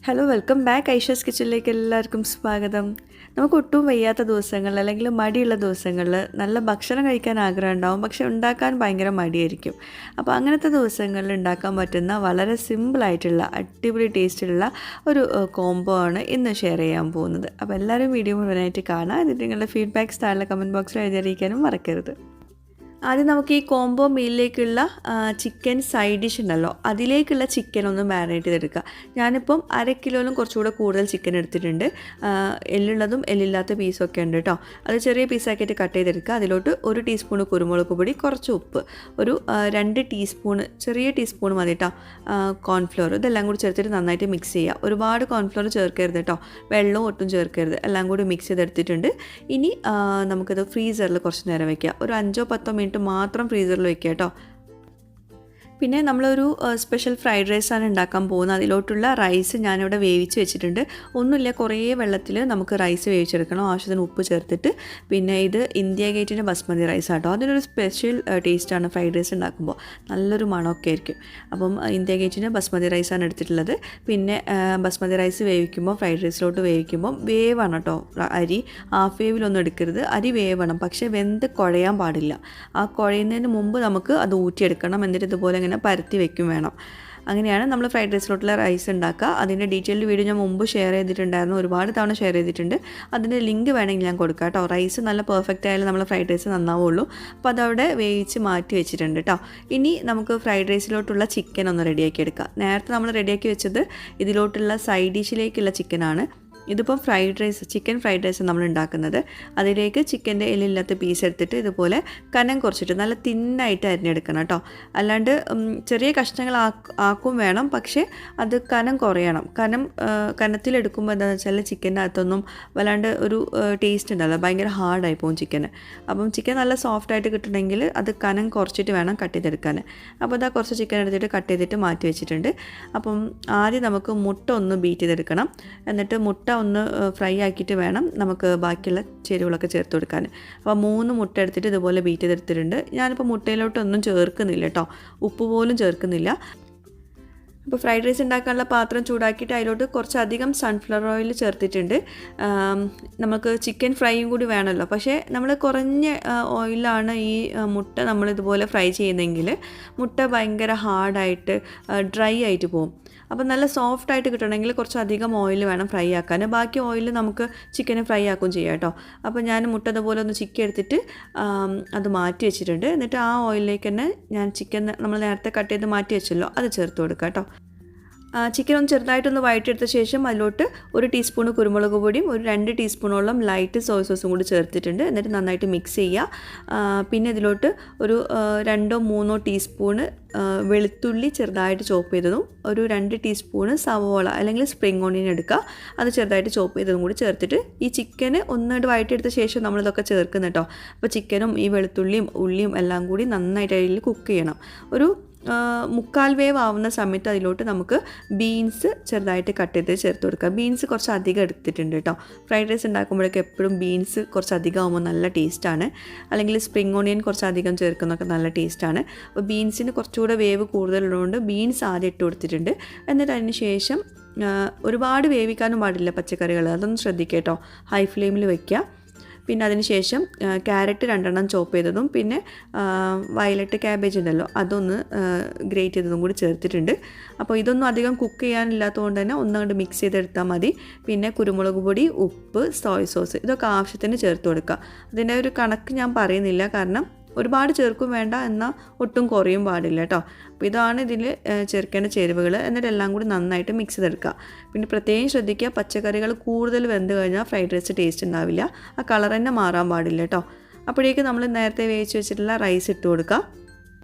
Hello welcome back Aisha's കിച്ചണിലേക്ക് എല്ലാവർക്കും സ്വാഗതം. നമുക്ക് ഒട്ടും വയ്യാത്ത ദിവസങ്ങളിൽ അല്ലെങ്കിൽ മടിയുള്ള ദിവസങ്ങളിൽ നല്ല ഭക്ഷണം കഴിക്കാൻ ആഗ്രഹം ഉണ്ടാവും, പക്ഷെ ഉണ്ടാക്കാൻ ഭയങ്കര മടിയായിരിക്കും. അപ്പോൾ അങ്ങനത്തെ ദിവസങ്ങളിൽ ഉണ്ടാക്കാൻ പറ്റുന്ന വളരെ സിമ്പിളായിട്ടുള്ള അടിപൊളി ടേസ്റ്റിലുള്ള ഒരു കോംബോ ആണ് ഇന്ന് ഷെയർ ചെയ്യാൻ പോകുന്നത്. അപ്പോൾ എല്ലാവരും വീഡിയോ മുഴുവനായിട്ട് കാണാം. എന്നിട്ട് നിങ്ങളുടെ ഫീഡ്ബാക്ക്സ് താഴെ കമൻറ്റ് ബോക്സിൽ എഴുതിയിരിക്കാനും മറക്കരുത്. ആദ്യം നമുക്ക് ഈ കോംബോ മീലിലേക്കുള്ള ചിക്കൻ സൈഡ് ഡിഷ് ഉണ്ടല്ലോ, അതിലേക്കുള്ള ചിക്കൻ ഒന്ന് മാരിനേറ്റ് ചെയ്തെടുക്കുക. ഞാനിപ്പം 1/2 കിലോയിലും കുറച്ചുകൂടെ കൂടുതൽ ചിക്കൻ എടുത്തിട്ടുണ്ട്. എല്ലുള്ളതും എല്ലില്ലാത്ത പീസൊക്കെ ഉണ്ട് കേട്ടോ. അത് ചെറിയ പീസാക്കിയിട്ട് കട്ട് ചെയ്തെടുക്കുക. അതിലോട്ട് 1 ടീസ്പൂണ് കുരുമുളക് പൊടി, കുറച്ച് ഉപ്പ്, ഒരു 2 ടീസ്പൂണ് ചെറിയ ടീസ്പൂൺ മതി കേട്ടോ കോൺഫ്ലോർ. ഇതെല്ലാം കൂടി ചേർത്തിട്ട് നന്നായിട്ട് മിക്സ് ചെയ്യുക. ഒരുപാട് കോൺഫ്ലോർ ചേർക്കരുത് കേട്ടോ, വെള്ളവും ഒട്ടും ചേർക്കരുത്. എല്ലാം കൂടി മിക്സ് ചെയ്തെടുത്തിട്ടുണ്ട്. ഇനി നമുക്കത് ഫ്രീസറിൽ കുറച്ച് നേരം വയ്ക്കുക. ഒരു 5-10 മിനിറ്റ് മാത്രം ഫ്രീസറിൽ വെക്കുക കേട്ടോ. പിന്നെ നമ്മളൊരു സ്പെഷ്യൽ ഫ്രൈഡ് റൈസാണ് ഉണ്ടാക്കാൻ പോകുന്നത്. അതിലോട്ടുള്ള റൈസ് ഞാനിവിടെ വേവിച്ച് വെച്ചിട്ടുണ്ട്. ഒന്നുമില്ല, കുറേ വെള്ളത്തിൽ നമുക്ക് റൈസ് വേവിച്ചെടുക്കണം. ആവശ്യത്തിന് ഉപ്പ് ചേർത്തിട്ട്. പിന്നെ ഇത് ഇന്ത്യ ഗേറ്റിൻ്റെ ബസ്മതി റൈസ് ആട്ടോ. അതിനൊരു സ്പെഷ്യൽ ടേസ്റ്റാണ് ഫ്രൈഡ് റൈസ് ഉണ്ടാക്കുമ്പോൾ, നല്ലൊരു മണമൊക്കെ ആയിരിക്കും. അപ്പം ഇന്ത്യ ഗേറ്റിൻ്റെ ബസ്മതി റൈസാണ് എടുത്തിട്ടുള്ളത്. പിന്നെ ബസ്മതി റൈസ് വേവിക്കുമ്പോൾ, ഫ്രൈഡ് റൈസിലോട്ട് വേവിക്കുമ്പോൾ വേവണം കേട്ടോ. അരി ഹാഫ് വേവിലൊന്നും എടുക്കരുത്, അരി വേവണം, പക്ഷേ വെന്ത് കുഴയാൻ പാടില്ല. ആ കുഴയുന്നതിന് മുമ്പ് നമുക്ക് അത് ഊറ്റിയെടുക്കണം. എന്നിട്ട് ഇതുപോലെ ഇങ്ങനെ പരത്തി വെക്കും വേണം. അങ്ങനെയാണ് നമ്മൾ ഫ്രൈഡ് റൈസിലോട്ടുള്ള റൈസ് ഉണ്ടാക്കുക. അതിൻ്റെ ഡീറ്റെയിൽഡ് വീഡിയോ ഞാൻ മുമ്പ് ഷെയർ ചെയ്തിട്ടുണ്ടായിരുന്നു, ഒരുപാട് തവണ ഷെയർ ചെയ്തിട്ടുണ്ട്. അതിൻ്റെ ലിങ്ക് വേണമെങ്കിൽ ഞാൻ കൊടുക്കാം കേട്ടോ. റൈസ് നല്ല പെർഫെക്റ്റ് ആയാലും നമ്മൾ ഫ്രൈഡ് റൈസ് നന്നാവുള്ളൂ. അപ്പോൾ അതവിടെ വേവിച്ച് മാറ്റി വെച്ചിട്ടുണ്ട് കേട്ടോ. ഇനി നമുക്ക് ഫ്രൈഡ് റൈസിലോട്ടുള്ള ചിക്കൻ ഒന്ന് റെഡിയാക്കി എടുക്കാം. നേരത്തെ നമ്മൾ റെഡിയാക്കി വെച്ചത് ഇതിലോട്ടുള്ള സൈഡ് ഡിഷിലേക്കുള്ള ചിക്കനാണ്. ഇതിപ്പം ചിക്കൻ ഫ്രൈഡ് റൈസ് നമ്മൾ ഉണ്ടാക്കുന്നത്. അതിലേക്ക് ചിക്കൻ്റെ എല്ലില്ലാത്ത പീസ് എടുത്തിട്ട് ഇതുപോലെ കനം കുറച്ചിട്ട് നല്ല തിന്നായിട്ട് അരിഞ്ഞെടുക്കണം കേട്ടോ. അല്ലാണ്ട് ചെറിയ കഷ്ണങ്ങൾ ആക്കും വേണം, പക്ഷേ അത് കനം കുറയണം. കനത്തിലെടുക്കുമ്പോൾ എന്താണെന്ന് വെച്ചാൽ ചിക്കൻ്റെ അകത്തൊന്നും വല്ലാണ്ട് ഒരു ടേസ്റ്റ് ഉണ്ടല്ലോ, ഭയങ്കര ഹാർഡായി പോകും ചിക്കന്. അപ്പം ചിക്കൻ നല്ല സോഫ്റ്റായിട്ട് കിട്ടണമെങ്കിൽ അത് കനം കുറച്ചിട്ട് വേണം കട്ട് ചെയ്തെടുക്കാൻ. അപ്പോൾ അതാ കുറച്ച് ചിക്കൻ എടുത്തിട്ട് കട്ട് ചെയ്തിട്ട് മാറ്റി വെച്ചിട്ടുണ്ട്. അപ്പം ആദ്യം നമുക്ക് മുട്ട ഒന്ന് ബീറ്റ് ചെയ്തെടുക്കണം. എന്നിട്ട് മുട്ട ഒന്ന് ഫ്രൈ ആക്കിയിട്ട് വേണം നമുക്ക് ബാക്കിയുള്ള ചേരുവകളൊക്കെ ചേർത്ത് കൊടുക്കാൻ. അപ്പോൾ 3 മുട്ട എടുത്തിട്ട് ഇതുപോലെ ബീറ്റ് ചെയ്തെടുത്തിട്ടുണ്ട്. ഞാനിപ്പോൾ മുട്ടയിലോട്ടൊന്നും ചേർക്കുന്നില്ല കേട്ടോ, ഉപ്പ് പോലും ചേർക്കുന്നില്ല. അപ്പോൾ ഫ്രൈഡ് റൈസ് ഉണ്ടാക്കാനുള്ള പാത്രം ചൂടാക്കിയിട്ട് അതിലോട്ട് കുറച്ചധികം സൺഫ്ലവർ ഓയിൽ ചേർത്തിട്ടുണ്ട്. നമുക്ക് ചിക്കൻ ഫ്രൈയും കൂടി വേണമല്ലോ, പക്ഷേ നമ്മൾ കുറഞ്ഞ ഓയിലാണ് ഈ മുട്ട നമ്മളിതുപോലെ ഫ്രൈ ചെയ്യുന്നതെങ്കിൽ മുട്ട ഭയങ്കര ഹാർഡായിട്ട് ഡ്രൈ ആയിട്ട് പോകും. അപ്പോൾ നല്ല സോഫ്റ്റായിട്ട് കിട്ടണമെങ്കിൽ കുറച്ചധികം ഓയിൽ വേണം ഫ്രൈ ആക്കാൻ. ബാക്കി ഓയിൽ നമുക്ക് ചിക്കന് ഫ്രൈ ആക്കുകയും ചെയ്യാം കേട്ടോ. അപ്പോൾ ഞാൻ മുട്ട അതുപോലെ ഒന്ന് ചിക്കൻ എടുത്തിട്ട് അത് മാറ്റി വെച്ചിട്ടുണ്ട്. എന്നിട്ട് ആ ഓയിലിലേക്ക് തന്നെ ഞാൻ ചിക്കൻ നമ്മൾ നേരത്തെ കട്ട് ചെയ്ത് മാറ്റി വെച്ചല്ലോ, അത് ചേർത്ത് കൊടുക്കാം കേട്ടോ. ചിക്കൻ ഒന്ന് ചെറുതായിട്ടൊന്ന് വഴറ്റിയെടുത്ത ശേഷം അതിലോട്ട് 1 ടീസ്പൂൺ കുരുമുളക് പൊടിയും 2 ടീസ്പൂണോളം ലൈറ്റ് സോയ സോസും കൂടി ചേർത്തിട്ടുണ്ട്. എന്നിട്ട് നന്നായിട്ട് മിക്സ് ചെയ്യുക. പിന്നെ ഇതിലോട്ട് ഒരു 2-3 ടീസ്പൂണ് വെളുത്തുള്ളി ചെറുതായിട്ട് ചോപ്പ് ചെയ്തതും 2 ടീസ്പൂണ് സവോള അല്ലെങ്കിൽ സ്പ്രിംഗ് ഓണിയൻ എടുക്കുക, അത് ചെറുതായിട്ട് ചോപ്പ് ചെയ്തതും കൂടി ചേർത്തിട്ട് ഈ ചിക്കന് ഒന്നിട്ട് വഴറ്റിയെടുത്ത ശേഷം നമ്മളിതൊക്കെ ചേർക്കുന്നു കേട്ടോ. അപ്പോൾ ചിക്കനും ഈ വെളുത്തുള്ളിയും ഉള്ളിയും എല്ലാം കൂടി നന്നായിട്ട് അതിൽ കുക്ക് ചെയ്യണം. ഒരു 3/4 വേവ് ആവുന്ന സമയത്ത് അതിലോട്ട് നമുക്ക് ബീൻസ് ചെറുതായിട്ട് കട്ട് ചെയ്ത് ചേർത്ത് കൊടുക്കുക. ബീൻസ് കുറച്ച് അധികം എടുത്തിട്ടുണ്ട് കേട്ടോ. ഫ്രൈഡ് റൈസ് ഉണ്ടാക്കുമ്പോഴൊക്കെ എപ്പോഴും ബീൻസ് കുറച്ച് അധികം ആകുമ്പോൾ നല്ല ടേസ്റ്റാണ്. അല്ലെങ്കിൽ സ്പ്രിംഗ് ഓണിയൻ കുറച്ച് അധികം ചേർക്കുന്നതൊക്കെ നല്ല ടേസ്റ്റാണ്. അപ്പോൾ ബീൻസിന് കുറച്ചുകൂടെ വേവ് കൂടുതലുള്ളതുകൊണ്ട് ബീൻസ് ആദ്യം ഇട്ട് കൊടുത്തിട്ടുണ്ട്. എന്നിട്ട് അതിന് ശേഷം ഒരുപാട് വേവിക്കാനും പാടില്ല പച്ചക്കറികൾ, അതൊന്ന് ശ്രദ്ധിക്കുക കേട്ടോ. ഹൈ ഫ്ലെയിമിൽ വയ്ക്കുക. പിന്നെ അതിന് ശേഷം ക്യാരറ്റ് 2 ചോപ്പ് ചെയ്തതും പിന്നെ വയലറ്റ് ക്യാബേജ് ഉണ്ടല്ലോ, അതൊന്ന് ഗ്രേറ്റ് ചെയ്തതും കൂടി ചേർത്തിട്ടുണ്ട്. അപ്പോൾ ഇതൊന്നും അധികം കുക്ക് ചെയ്യാനില്ലാത്തതുകൊണ്ട് തന്നെ ഒന്നുകൊണ്ട് മിക്സ് ചെയ്തെടുത്താൽ മതി. പിന്നെ കുരുമുളക് പൊടി, ഉപ്പ്, സോയ സോസ് ഇതൊക്കെ ആവശ്യത്തിന് ചേർത്ത് കൊടുക്കുക. അതിൻ്റെ ഒരു കണക്ക് ഞാൻ പറയുന്നില്ല, കാരണം ഒരുപാട് ചേർക്കും വേണ്ട, എന്നാൽ ഒട്ടും കുറയും പാടില്ല കേട്ടോ. അപ്പോൾ ഇതാണ് ഇതിൽ ചേർക്കേണ്ട ചേരുവകൾ. എന്നിട്ട് എല്ലാം കൂടി നന്നായിട്ട് മിക്സ് ചെയ്തെടുക്കുക. പിന്നെ പ്രത്യേകം ശ്രദ്ധിക്കുക, പച്ചക്കറികൾ കൂടുതൽ വെന്ത് കഴിഞ്ഞാൽ ഫ്രൈഡ് റൈസ് ടേസ്റ്റ് ഉണ്ടാവില്ല. ആ കളർ തന്നെ മാറാൻ പാടില്ല കേട്ടോ. അപ്പോഴേക്ക് നമ്മൾ നേരത്തെ വേവിച്ച് വെച്ചിട്ടുള്ള റൈസ് ഇട്ട് കൊടുക്കുക.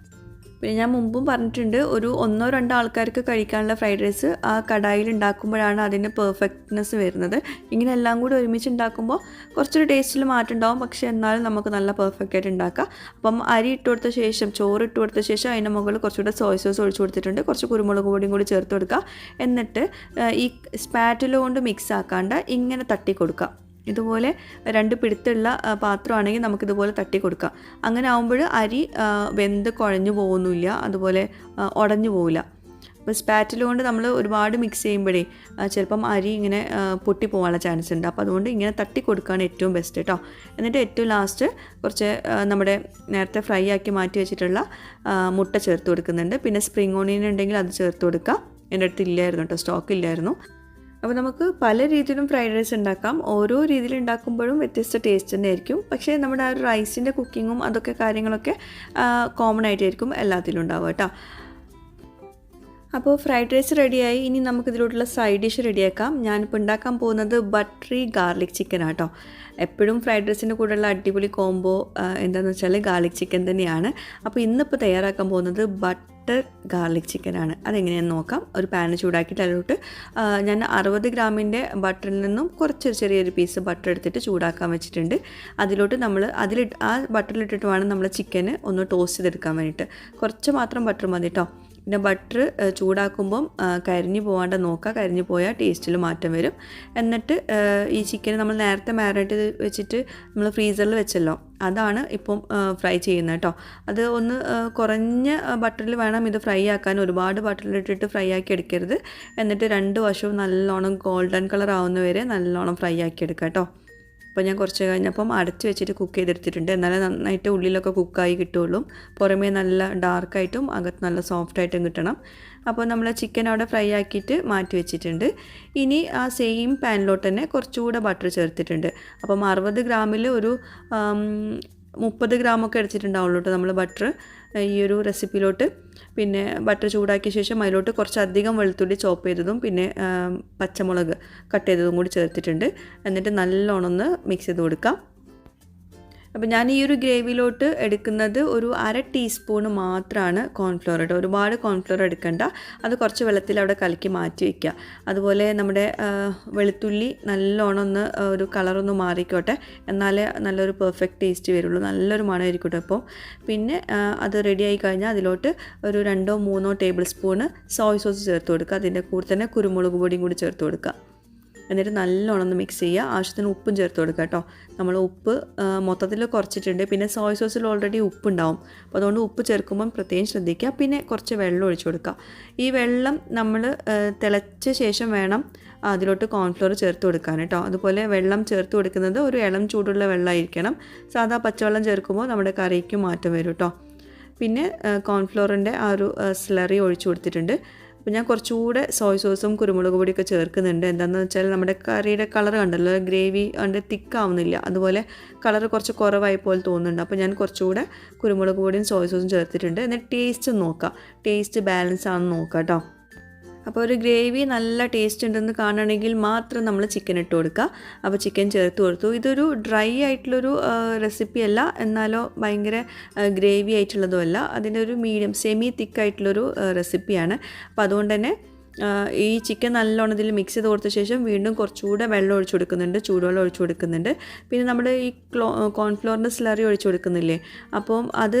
പിന്നെ ഞാൻ മുമ്പും പറഞ്ഞിട്ടുണ്ട്, ഒരു 1-2 ആൾക്കാർക്ക് കഴിക്കാനുള്ള ഫ്രൈഡ് റൈസ് ആ കടായിൽ ഉണ്ടാക്കുമ്പോഴാണ് അതിൻ്റെ പെർഫെക്റ്റ്നെസ് വരുന്നത്. ഇങ്ങനെ എല്ലാം കൂടി ഒരുമിച്ച് ഉണ്ടാക്കുമ്പോൾ കുറച്ചൊരു ടേസ്റ്റിൽ മാറ്റം ഉണ്ടാവും, പക്ഷേ എന്നാലും നമുക്ക് നല്ല പെർഫെക്റ്റ് ആയിട്ട് ഉണ്ടാക്കാം. അപ്പം അരി ഇട്ട് കൊടുത്ത ശേഷം, ചോറ് ഇട്ട് കൊടുത്ത ശേഷം അതിൻ്റെ മുകളിൽ കുറച്ചുകൂടെ സോയ സോസ് ഒഴിച്ച് കൊടുത്തിട്ടുണ്ട്. കുറച്ച് കുരുമുളക് പൊടിയും കൂടി ചേർത്ത് കൊടുക്കുക. എന്നിട്ട് ഈ സ്പാറ്റില കൊണ്ട് മിക്സ് ആക്കാണ്ട് ഇങ്ങനെ തട്ടി കൊടുക്കുക. ഇതുപോലെ 2 പിടുത്തുള്ള പാത്രമാണെങ്കിൽ നമുക്കിതുപോലെ തട്ടി കൊടുക്കാം. അങ്ങനെ ആകുമ്പോൾ അരി വെന്ത് കുഴഞ്ഞു പോകുന്നില്ല, അതുപോലെ ഉടഞ്ഞു പോവില്ല. അപ്പോൾ സ്പാറ്റിൽ കൊണ്ട് നമ്മൾ ഒരുപാട് മിക്സ് ചെയ്യുമ്പോഴേ ചിലപ്പം അരി ഇങ്ങനെ പൊട്ടിപ്പോകാനുള്ള ചാൻസ് ഉണ്ട്. അപ്പോൾ അതുകൊണ്ട് ഇങ്ങനെ തട്ടി കൊടുക്കുകയാണ് ഏറ്റവും ബെസ്റ്റ് കേട്ടോ. എന്നിട്ട് ഏറ്റവും ലാസ്റ്റ് കുറച്ച് നമ്മുടെ നേരത്തെ ഫ്രൈ ആക്കി മാറ്റി വെച്ചിട്ടുള്ള മുട്ട ചേർത്ത് കൊടുക്കുന്നുണ്ട്. പിന്നെ സ്പ്രിംഗ് ഓണിയൻ ഉണ്ടെങ്കിൽ അത് ചേർത്ത് കൊടുക്കുക. എൻ്റെ അടുത്ത് ഇല്ലായിരുന്നു കേട്ടോ, സ്റ്റോക്ക് ഇല്ലായിരുന്നു. അപ്പോൾ നമുക്ക് പല രീതിയിലും ഫ്രൈഡ് റൈസ് ഉണ്ടാക്കാം. ഓരോ രീതിയിൽ ഉണ്ടാക്കുമ്പോഴും വ്യത്യസ്ത ടേസ്റ്റ് തന്നെ ആയിരിക്കും. പക്ഷേ നമ്മുടെ ആ ഒരു റൈസിൻ്റെ കുക്കിങ്ങും അതൊക്കെ കാര്യങ്ങളൊക്കെ കോമൺ ആയിട്ടായിരിക്കും എല്ലാത്തിലും ഉണ്ടാവുക കേട്ടോ. അപ്പോൾ ഫ്രൈഡ് റൈസ് റെഡിയായി. ഇനി നമുക്കിതിലോട്ടുള്ള സൈഡ് ഡിഷ് റെഡിയാക്കാം. ഞാനിപ്പോൾ ഉണ്ടാക്കാൻ പോകുന്നത് ബട്ടറി ഗാർലിക് ചിക്കൻ ആട്ടോ. എപ്പോഴും ഫ്രൈഡ് റൈസിൻ്റെ കൂടെയുള്ള അടിപൊളി കോംബോ എന്താണെന്ന് വെച്ചാൽ ഗാർലിക് ചിക്കൻ തന്നെയാണ്. അപ്പോൾ ഇന്നിപ്പോൾ തയ്യാറാക്കാൻ പോകുന്നത് ബട്ടർ ഗാർലിക് ചിക്കനാണ്. അതെങ്ങനെയാണെന്ന് നോക്കാം. ഒരു പാൻ ചൂടാക്കിയിട്ട് അതിലോട്ട് ഞാൻ 60 ഗ്രാമിൻ്റെ ബട്ടറിൽ നിന്നും കുറച്ച് ചെറിയൊരു പീസ് ബട്ടർ എടുത്തിട്ട് ചൂടാക്കാൻ വെച്ചിട്ടുണ്ട്. അതിലോട്ട് നമ്മൾ ആ ബട്ടറിലിട്ടിട്ട് വേണം നമ്മൾ ചിക്കന് ഒന്ന് ടോസ്റ്റ് ചെയ്തെടുക്കാൻ വേണ്ടിയിട്ട്. കുറച്ച് മാത്രം ബട്ടർ മതി കേട്ടോ. പിന്നെ ബട്ടർ ചൂടാക്കുമ്പം കരിഞ്ഞു പോകാണ്ട് നോക്കുക. കരിഞ്ഞു പോയാൽ ടേസ്റ്റിൽ മാറ്റം വരും. എന്നിട്ട് ഈ ചിക്കൻ നമ്മൾ നേരത്തെ മാരിനേറ്റ് ചെയ്ത് വെച്ചിട്ട് നമ്മൾ ഫ്രീസറിൽ വെച്ചല്ലോ, അതാണ് ഇപ്പം ഫ്രൈ ചെയ്യുന്നത് കേട്ടോ. അത് ഒന്ന് കുറഞ്ഞ ബട്ടറിൽ വേണം ഇത് ഫ്രൈ ആക്കാൻ. ഒരുപാട് ബട്ടറിലിട്ടിട്ട് ഫ്രൈ ആക്കി എടുക്കരുത്. എന്നിട്ട് 2 വശവും നല്ലോണം ഗോൾഡൻ കളർ ആവുന്നവരെ നല്ലോണം ഫ്രൈ ആക്കി എടുക്കുക കേട്ടോ. അപ്പോൾ ഞാൻ കുറച്ച് കഴിഞ്ഞപ്പം അടച്ച് വെച്ചിട്ട് കുക്ക് ചെയ്തെടുത്തിട്ടുണ്ട്. എന്നാലേ നന്നായിട്ട് ഉള്ളിലൊക്കെ കുക്കായി കിട്ടുള്ളൂ. പുറമേ നല്ല ഡാർക്കായിട്ടും അകത്ത് നല്ല സോഫ്റ്റായിട്ടും കിട്ടണം. അപ്പോൾ നമ്മൾ ചിക്കൻ അവിടെ ഫ്രൈ ആക്കിയിട്ട് മാറ്റി വെച്ചിട്ടുണ്ട്. ഇനി ആ സെയിം പാനിലോട്ട് തന്നെ കുറച്ചുകൂടെ ബട്ടർ ചേർത്തിട്ടുണ്ട്. അപ്പം 60 ഗ്രാമിൽ ഒരു 30 ഗ്രാമൊക്കെ എടുത്തിട്ടുണ്ടാവുള്ളൂ കേട്ടോ നമ്മൾ ബട്ടർ ഈ ഒരു റെസിപ്പിയിലോട്ട്. പിന്നെ ബട്ടർ ചൂടാക്കിയ ശേഷം അതിലോട്ട് കുറച്ചധികം വെളുത്തുള്ളി ചോപ്പ് ചെയ്തതും പിന്നെ പച്ചമുളക് കട്ട് ചെയ്തതും കൂടി ചേർത്തിട്ടുണ്ട്. എന്നിട്ട് നല്ലോണം ഒന്ന് മിക്സ് ചെയ്ത് കൊടുക്കാം. അപ്പോൾ ഞാൻ ഈ ഒരു ഗ്രേവിയിലോട്ട് എടുക്കുന്നത് ഒരു 1/2 ടീസ്പൂൺ മാത്രമാണ് കോൺഫ്ലോർ കേട്ടോ. ഒരുപാട് കോൺഫ്ലോർ എടുക്കണ്ട. അത് കുറച്ച് വെള്ളത്തിൽ അവിടെ കലക്കി മാറ്റി വയ്ക്കുക. അതുപോലെ നമ്മുടെ വെളുത്തുള്ളി നല്ലോണം ഒന്ന് ഒരു കളറൊന്ന് മാറിക്കോട്ടെ, എന്നാലേ നല്ലൊരു പെർഫെക്റ്റ് ടേസ്റ്റ് വരുള്ളൂ. നല്ലൊരു മണമായിരിക്കും കേട്ടോ. അപ്പോൾ പിന്നെ അത് റെഡി ആയി കഴിഞ്ഞാൽ അതിലോട്ട് ഒരു 2-3 ടേബിൾ സ്പൂണ് സോയ് സോസ് ചേർത്ത് കൊടുക്കുക. അതിൻ്റെ കൂടെ തന്നെ കുരുമുളക് പൊടിയും കൂടി ചേർത്ത് കൊടുക്കുക. എന്നിട്ട് നല്ലോണം ഒന്ന് മിക്സ് ചെയ്യുക. ആവശ്യത്തിന് ഉപ്പും ചേർത്ത് കൊടുക്കുക കേട്ടോ. നമ്മൾ ഉപ്പ് മൊത്തത്തിൽ കുറച്ചിട്ടുണ്ട്. പിന്നെ സോയ് സോസിൽ ഓൾറെഡി ഉപ്പുണ്ടാവും. അപ്പോൾ അതുകൊണ്ട് ഉപ്പ് ചേർക്കുമ്പം പ്രത്യേകം ശ്രദ്ധിക്കുക. പിന്നെ കുറച്ച് വെള്ളം ഒഴിച്ചു കൊടുക്കുക. ഈ വെള്ളം നമ്മൾ തിളച്ച ശേഷം വേണം അതിലോട്ട് കോൺഫ്ലോർ ചേർത്ത് കൊടുക്കാൻ കേട്ടോ. അതുപോലെ വെള്ളം ചേർത്ത് കൊടുക്കുന്നത് ഒരു ഇളം ചൂടുള്ള വെള്ളമായിരിക്കണം. സാധാ പച്ചവെള്ളം ചേർക്കുമ്പോൾ നമ്മുടെ കറിക്ക് മാറ്റം വരും കേട്ടോ. പിന്നെ കോൺഫ്ലോറിൻ്റെ ആ ഒരു സ്ലറി ഒഴിച്ചു കൊടുത്തിട്ടുണ്ട്. അപ്പോൾ ഞാൻ കുറച്ചുകൂടെ സോയ് സോസും കുരുമുളക് പൊടിയൊക്കെ ചേർക്കുന്നുണ്ട്. എന്താണെന്ന് വെച്ചാൽ നമ്മുടെ കറിയുടെ കളർ കണ്ടല്ലോ, ഗ്രേവി കണ്ട് തിക്കാവുന്നില്ല. അതുപോലെ കളർ കുറച്ച് കുറവായി പോലെ തോന്നുന്നുണ്ട്. അപ്പോൾ ഞാൻ കുറച്ചുകൂടെ കുരുമുളക് പൊടിയും സോയ് സോസും ചേർത്തിട്ടുണ്ട്. എന്നിട്ട് ടേസ്റ്റ് നോക്കുക. ടേസ്റ്റ് ബാലൻസ് ആണെന്ന് നോക്കുക കേട്ടോ. അപ്പോൾ ഒരു ഗ്രേവി നല്ല ടേസ്റ്റ് ഉണ്ടെന്ന് കാണണമെങ്കിൽ മാത്രം നമ്മൾ ചിക്കൻ ഇട്ട് കൊടുക്കുക. അപ്പോൾ ചിക്കൻ ചേർത്ത് കൊടുത്തു. ഇതൊരു ഡ്രൈ ആയിട്ടുള്ളൊരു റെസിപ്പി അല്ല, എന്നാലോ ഭയങ്കര ഗ്രേവി ആയിട്ടുള്ളതും അല്ല. അതിൻ്റെ ഒരു മീഡിയം സെമി തിക്കായിട്ടുള്ളൊരു റെസിപ്പിയാണ്. അപ്പോൾ അതുകൊണ്ട് തന്നെ ഈ ചിക്കൻ നല്ലോണം ഇതിൽ മിക്സ് ചെയ്ത് കൊടുത്ത ശേഷം വീണ്ടും കുറച്ചുകൂടെ വെള്ളം ഒഴിച്ചു കൊടുക്കുന്നുണ്ട്, ചൂടുവെള്ളം ഒഴിച്ചു കൊടുക്കുന്നുണ്ട്. പിന്നെ നമ്മൾ ഈ കോൺഫ്ലോറിൻ്റെ സ്ലറി ഒഴിച്ചു കൊടുക്കുന്നില്ലേ, അപ്പം അത്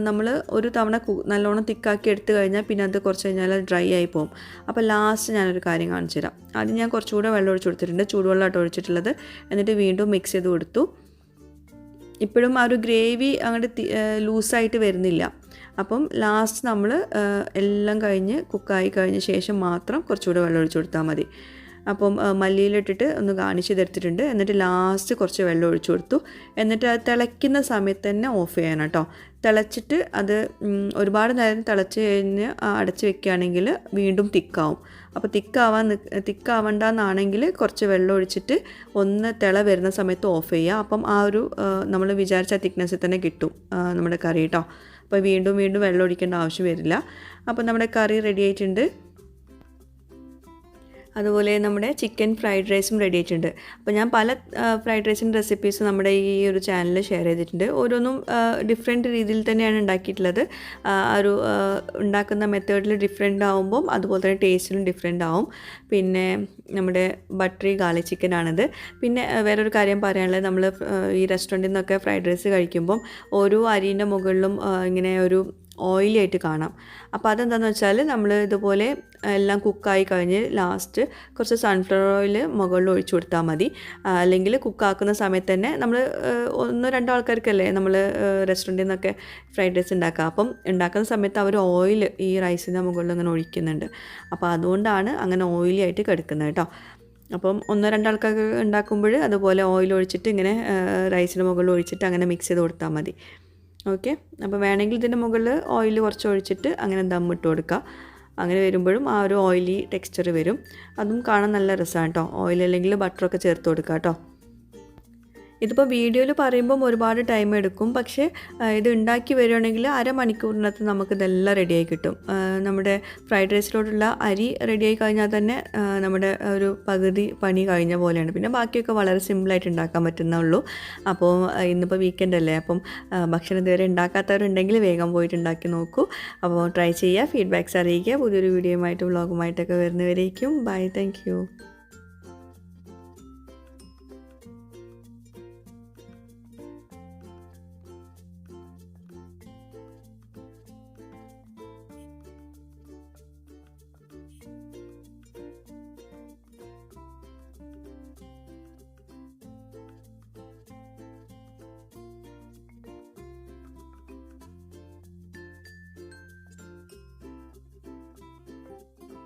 നമ്മൾ ഒരു തവണ നല്ലോണം തിക്കാക്കി എടുത്തു കഴിഞ്ഞാൽ പിന്നെ അത് കുറച്ച് കഴിഞ്ഞാൽ ഡ്രൈ ആയി പോകും. അപ്പോൾ ലാസ്റ്റ് ഞാനൊരു കാര്യം കാണിച്ചു തരാം. ആദ്യം ഞാൻ കുറച്ചുകൂടെ വെള്ളം ഒഴിച്ചു കൊടുത്തിട്ടുണ്ട്, ചൂടുവെള്ളമായിട്ട് ഒഴിച്ചിട്ടുള്ളത്. എന്നിട്ട് വീണ്ടും മിക്സ് ചെയ്ത് കൊടുത്തു. ഇപ്പോഴും ആ ഒരു ഗ്രേവി അങ്ങോട്ട് ലൂസായിട്ട് വരുന്നില്ല. അപ്പം ലാസ്റ്റ് നമ്മൾ എല്ലാം കഴിഞ്ഞ് കുക്കായി കഴിഞ്ഞ ശേഷം മാത്രം കുറച്ചുകൂടെ വെള്ളം ഒഴിച്ചു കൊടുത്താൽ മതി. അപ്പം മല്ലിയിലിട്ടിട്ട് ഒന്ന് ഗാർണിഷ് ചെയ്തെടുത്തിട്ടുണ്ട്. എന്നിട്ട് ലാസ്റ്റ് കുറച്ച് വെള്ളം ഒഴിച്ചു കൊടുത്തു. എന്നിട്ട് അത് തിളയ്ക്കുന്ന സമയത്ത് തന്നെ ഓഫ് ചെയ്യണം കേട്ടോ. തിളച്ചിട്ട് അത് ഒരുപാട് നേരം തിളച്ച് കഴിഞ്ഞ് അടച്ച് വെക്കുകയാണെങ്കിൽ വീണ്ടും തിക്കാവും. അപ്പോൾ തിക്കാവണ്ടെന്നാണെങ്കിൽ കുറച്ച് വെള്ളം ഒഴിച്ചിട്ട് ഒന്ന് തിള വരുന്ന സമയത്ത് ഓഫ് ചെയ്യുക. അപ്പം ആ ഒരു നമ്മൾ വിചാരിച്ച തിക്നെസ്സിൽ തന്നെ കിട്ടും നമ്മുടെ കറി കേട്ടോ. അപ്പോൾ വീണ്ടും വീണ്ടും വെള്ളം ഒഴിക്കേണ്ട ആവശ്യം വരില്ല. അപ്പോൾ നമ്മുടെ കറി റെഡി ആയിട്ടുണ്ട്. അതുപോലെ നമ്മുടെ ചിക്കൻ ഫ്രൈഡ് റൈസും റെഡി ആയിട്ടുണ്ട്. അപ്പോൾ ഞാൻ പല ഫ്രൈഡ് റൈസിൻ്റെ റെസിപ്പീസ് നമ്മുടെ ഈ ഒരു ചാനലിൽ ഷെയർ ചെയ്തിട്ടുണ്ട്. ഓരോന്നും ഡിഫറെൻറ്റ് രീതിയിൽ തന്നെയാണ് ഉണ്ടാക്കിയിട്ടുള്ളത്. ഒരു ഉണ്ടാക്കുന്ന മെത്തേഡിൽ ഡിഫറെൻ്റ് ആവുമ്പം അതുപോലെ തന്നെ ടേസ്റ്റിലും ഡിഫറെൻ്റ് ആവും. പിന്നെ നമ്മുടെ ബട്ടറി ഗാർലിക് ചിക്കനാണിത്. പിന്നെ വേറൊരു കാര്യം പറയാനുള്ളത്, നമ്മൾ ഈ റെസ്റ്റോറൻറ്റിൽ നിന്നൊക്കെ ഫ്രൈഡ് റൈസ് കഴിക്കുമ്പം ഓരോ അരീൻ്റെ മുകളിലും ഇങ്ങനെ ഒരു ഓയിലി ആയിട്ട് കാണാം. അപ്പോൾ അതെന്താണെന്ന് വെച്ചാൽ നമ്മൾ ഇതുപോലെ എല്ലാം കുക്കായി കഴിഞ്ഞ് ലാസ്റ്റ് കുറച്ച് സൺഫ്ലവർ ഓയിൽ മുകളിൽ ഒഴിച്ചു കൊടുത്താൽ മതി. അല്ലെങ്കിൽ കുക്കാക്കുന്ന സമയത്ത് തന്നെ നമ്മൾ 1-2 ആൾക്കാർക്കല്ലേ നമ്മൾ റെസ്റ്റോറൻറ്റിൽ നിന്നൊക്കെ ഫ്രൈഡ് റൈസ് ഉണ്ടാക്കുക. അപ്പം ഉണ്ടാക്കുന്ന സമയത്ത് അവർ ഓയിൽ ഈ റൈസിൻ്റെ മുകളിൽ ഇങ്ങനെ ഒഴിക്കുന്നുണ്ട്. അപ്പോൾ അതുകൊണ്ടാണ് അങ്ങനെ ഓയിലി ആയിട്ട് കിടക്കുന്നത് കേട്ടോ. അപ്പം 1-2 ആൾക്കാർക്ക് ഉണ്ടാക്കുമ്പോൾ അതുപോലെ ഓയിൽ ഒഴിച്ചിട്ട് ഇങ്ങനെ റൈസിന് മുകളിൽ ഒഴിച്ചിട്ട് അങ്ങനെ മിക്സ് ചെയ്ത് കൊടുത്താൽ മതി. ഓക്കെ, അപ്പോൾ വേണമെങ്കിൽ ഇതിൻ്റെ മുകളിൽ ഓയിൽ കുറച്ച് ഒഴിച്ചിട്ട് അങ്ങനെ ദം ഇട്ട് കൊടുക്കുക. അങ്ങനെ വരുമ്പോഴും ആ ഒരു ഓയിലി ടെക്സ്ചർ വരും. അതും കാണാൻ നല്ല രസമാണ് കേട്ടോ. ഓയിൽ അല്ലെങ്കിൽ ബട്ടറൊക്കെ ചേർത്ത് കൊടുക്കുക കേട്ടോ. ഇതിപ്പോൾ വീഡിയോയിൽ പറയുമ്പം ഒരുപാട് ടൈം എടുക്കും. പക്ഷേ ഇത് ഉണ്ടാക്കി വരികയാണെങ്കിൽ അരമണിക്കൂറിനകത്ത് നമുക്കിതെല്ലാം റെഡിയായി കിട്ടും. നമ്മുടെ ഫ്രൈഡ് റൈസിലോട്ടുള്ള അരി റെഡിയായി കഴിഞ്ഞാൽ തന്നെ നമ്മുടെ ഒരു പകുതി പണി കഴിഞ്ഞ പോലെയാണ്. പിന്നെ ബാക്കിയൊക്കെ വളരെ സിമ്പിളായിട്ട് ഉണ്ടാക്കാൻ പറ്റുന്നുള്ളൂ. അപ്പോൾ ഇന്നിപ്പോൾ വീക്കെൻഡ് അല്ലേ, അപ്പം ഭക്ഷണം ഇതുവരെ ഉണ്ടാക്കാത്തവരുണ്ടെങ്കിൽ വേഗം പോയിട്ട് ഉണ്ടാക്കി നോക്കൂ. അപ്പോൾ ട്രൈ ചെയ്യുക, ഫീഡ്ബാക്ക്സ് അറിയിക്കുക. പുതിയൊരു വീഡിയോയുമായിട്ട് വ്ളോഗുമായിട്ടൊക്കെ വരുന്നവരേക്കും ബൈ. Thank you.